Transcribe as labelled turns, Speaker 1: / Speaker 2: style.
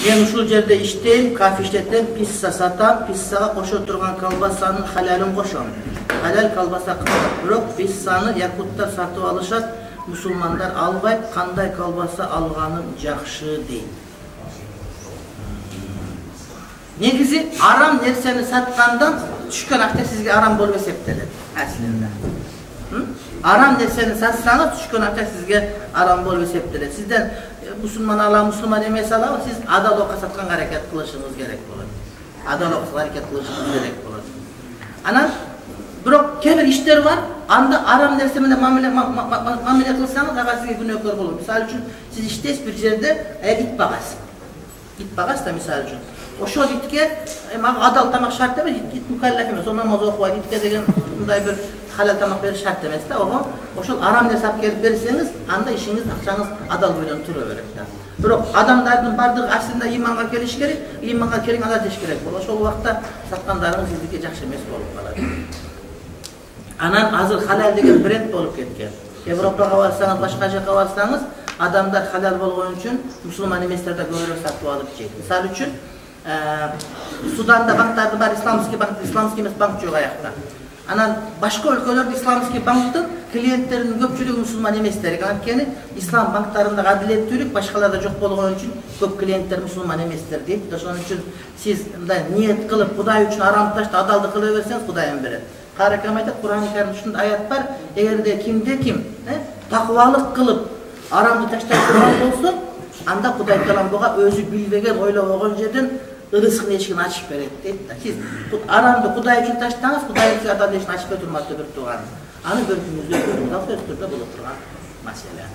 Speaker 1: Men ушул жерде иштейм, кафе иштетем, пицца сатам, писсага кошо турган колбасанын халалын кошом. Халал колбаса кымбат, бирок писсаны якуттар сатып алышат, мусулмандар албайт, кандай колбаса алганым жакшы дейт. Негизи арам нерсени саткандан түшкөн акча сизге арам болуп эсептелет. Аслында. Арам нерсени сатсаңыз түшкөн акча сизге арам болуп эсептелет. Сизден мусулман ала, мусулман эмес ала, сиз адал окка сатканга аракет кылышыңыз керек болот. Адал окка аракет кылышыңыз керек болот. Анан бирок кээ бир иштер бар, анда арам нерсе менен мамиле кылсаңыз, ага сизге күнөөкөр болот. Мисалы үчүн сиз иштейсиз бир жерде, ит багасыз. Ит багасыз да мисалы үчүн. Ошол итке адал тамак шарт эмес, ит мукаллаф эмес, онун намаз окубайт, итке деген мындай бир халал тамак бериш шарт эмес да. Ошол арам нерсе алып келип берсеңиз, анда ишиңиз, акчаңыз адал бойдон тура берет да. Бирок адамдардын бардыгы аслында иманга келиш керек, иманга келиң ада деш керек болот. Ошол убакта саткандарыңыз сиздики жакшы эмес болуп калат. Анан азыр халал деген бренд болуп кеткен. Европага барсаңыз, башка жака барсаңыз, адамдар халал болгон үчүн мусулман эместерди көбүрөөк сатып алып жейт. Мисалы үчүн Суданда банктарды бар, исламский эмес банк жок аякта. Анан башка өлкөлөрдө исламский банктын клиенттеринин көпчүлүгү мусулман эместер. Анткени ислам банктарында адилеттүүлүк башкаларда жок болгон үчүн көп клиенттер мусулман эместер дейт. Ошон үчүн сиз мындай ниет кылып Кудай үчүн арам ташты адалдык кыла берсеңиз, Кудай берет. Каракам айтат, Кур'ан-ы Каримде ушундай аят бар. Эгерде ким такыбалык кылып арамды таштап турган болсо, анда Кудай Таалам буга өзү билбеген, ойлобогон жерден ырыскын эшигин ачып берет дейт да. Сиз арамды Кудай үчүн таштаңыз, Кудай сизге адал эшин ачып берет, урматтуу бир тууган. Аны көргүңүздө сөзсүз түрдө болуп турган маселе.